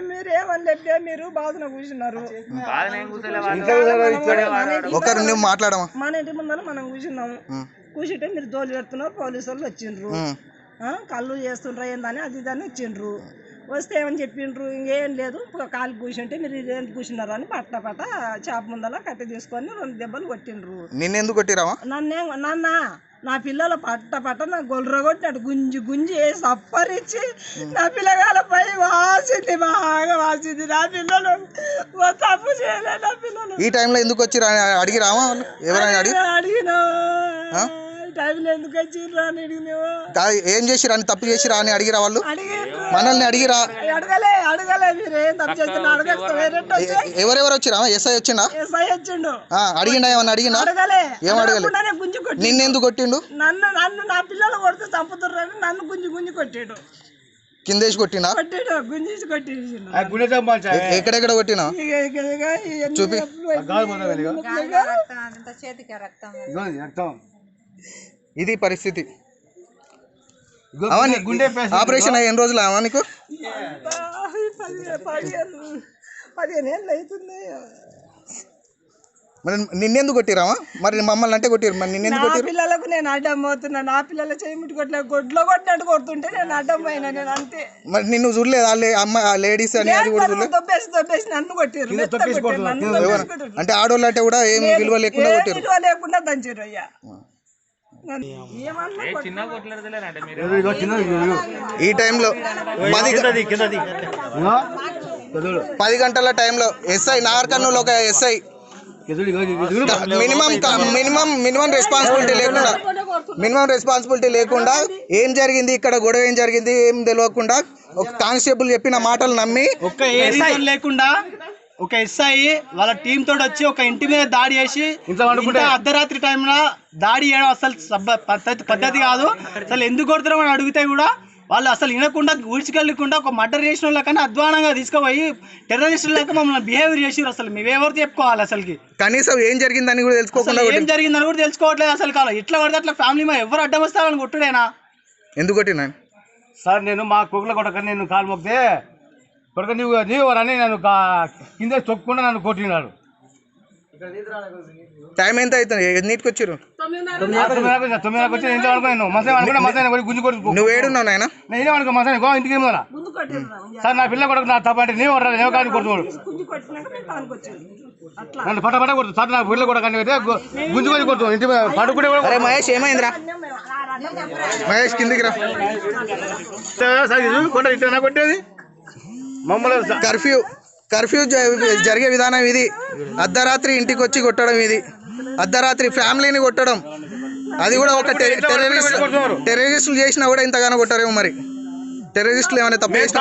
మీరేమని మీరు బాధన కూర్చున్నారు. ఒకరు నువ్వు మాట్లాడమా? మన ఇంటి ముందర మనం కూర్చున్నాము. కూర్చుంటే మీరు దోలు పెడుతున్నారు. పోలీసు వాళ్ళు వచ్చిండ్రు. కళ్ళు చేస్తుండ్రా ఏందని అది ఇదని వచ్చిండ్రు. వస్తే ఏమని చెప్పిండ్రు, ఇంకేం లేదు కాలు కూర్చుంటే మీరు ఇదేం కూర్చున్నారు అని పట్ట చేప ముందర కట్టె తీసుకొని 2 దెబ్బలు కొట్టిండ్రు. నిన్నెందుకు కొట్టిరావా? నా పిల్లలు పట్ట నా గొల్ర కొట్టినట్టు గుంజి వేసి అప్పరిచ్చి నా పిల్లగాల పై వాసింది, బాగా వాసింది. నా పిల్లలు తప్పు చేయలేదు. నా పిల్లలు ఈ టైంలో ఎందుకు వచ్చి అడిగి రావా? ఎవరైనా అడిగినా టైంలో ఎందుకు వచ్చిర్రా అని అడిగినావా? ఏం చేసిరా అని తప్పు చేసిరా అని అడిగిరా వాళ్ళు? మనల్ని అడిగిరా? అడగలే మీరు ఏం తప్పు చేస్తున్నా ఎవరెవరు వచ్చిరా? ఎస్ఐ వచ్చిండా? ఎస్ఐ వచ్చిండు. అడిగిండా? ఏమన్నా అడిగినా? ఏం అడగలే. నిన్నెందుకు కొట్టిండు? నన్ను నా పిల్లలు కొడితే చంపుతుర్రని నన్ను గుంజి కొట్టాడు. కిందేసి కొట్టినా? గుంజి కొట్టేసి. ఎక్కడెక్కడ కొట్టినా చూపి. ఇది పరిస్థితి. ఆపరేషన్ అయ్యి ఎన్ని రోజులు అవా నీకు? 15 ఏళ్ళు అవుతుంది. మరి నిన్నెందుకు కొట్టిరావా? మరి మమ్మల్ని అంటే కొట్టిరు, మరి నిన్నెందుకు కొట్టిరు? పిల్లలకు నేను అడ్డం పోతున్నా. నా పిల్లలు చేయమిటి కొట్టలే, గొడ్లో కొట్టినట్టు కొడుతుంటే నేను అడ్డం పోయినా. నేను అంతే. మరి నిన్ను చూడలేదు లేడీస్ అని? అది కూడా దొబ్బేసి నన్ను కొట్టిరు. అంటే ఆడోళ్ళు అంటే కూడా ఏం విలువ లేకుండా కొట్టిరు. విలువ లేకుండా దంచారు. అయ్యా ఈ టైంలో 10 గంటల టైంలో ఎస్ఐ నాగర్కర్నూలు ఒక ఎస్ఐ మినిమం రెస్పాన్సిబిలిటీ లేకుండా ఏం జరిగింది ఇక్కడ, గొడవ ఏం జరిగింది ఏం తెలియకుండా ఒక కానిస్టేబుల్ చెప్పిన మాటలు నమ్మి లేకుండా ఒక ఎస్ఐ వాళ్ళ టీం తోటి వచ్చి ఒక ఇంటి మీద దాడి చేసి అర్ధరాత్రి టైంలో దాడి చేయడం అసలు పద్ధతి కాదు. అసలు ఎందుకు కొడుతున్నాం అని అడిగితే కూడా వాళ్ళు అసలు వినకుండా ఊడ్చికెళ్ళకుండా ఒక మర్డర్ చేసిన వాళ్ళకన్నా అధ్వానంగా తీసుకుపోయి టెర్రరిస్టులక మమ్మల్ని బిహేవియర్ చేసారు. అసలు మేమెవరు చెప్పుకోవాలి? అసలుకి కనీసం ఏం జరిగిందని కూడా తెలుసుకోకుండా ఏం జరిగిందని కూడా తెలుసుకోవట్లేదు. అసలు కాదు ఎట్లా పడితే అట్లా ఫ్యామిలీ మా ఎవరు అడ్డం వస్తారని కొట్టుడేనా? ఎందుకు కొట్టినా సార్? నేను మా కుక్కల కొడక నేను కాలు మొక్కితే కొడక నీవు అని నన్ను కింద చొక్కకుండా నన్ను కొట్టినాడు. టైం ఎంత అవుతుంది? ఎన్నిటికి వచ్చారు? 9 వచ్చి ఇంట్లో అనుకున్నాను. మసాలా గుంజు కొట్టి నువ్వు ఏడున్నావు నాయన? నేనే అనుకో మసాలా గో ఇంటికి ఏమో సార్ నా పిల్ల కొడుకు నా తప్పంటే నీవు కానీ కొడుతున్నాడు. నన్ను పట్ట కొడుతుంది సార్. నా పిల్ల కొడుకు గుంజు కొని కొడుతుంది ఇంటి మీద పడుకుంటే. మహేష్ ఏమైందిరా? మహేష్ కిందికి రా. ఇట్లా కొట్టేది మమ్మల్ని కర్ఫ్యూ జరిగే విధానం ఇది. అర్ధరాత్రి ఇంటికి వచ్చి కొట్టడం, ఇది అర్ధరాత్రి ఫ్యామిలీని కొట్టడం. అది కూడా ఒక టెర్రరిస్టులు చేసినా కూడా ఇంతగానో కొట్టారేమో. మరి టెర్రరిస్టులు ఏమైనా తప్పు చేసినా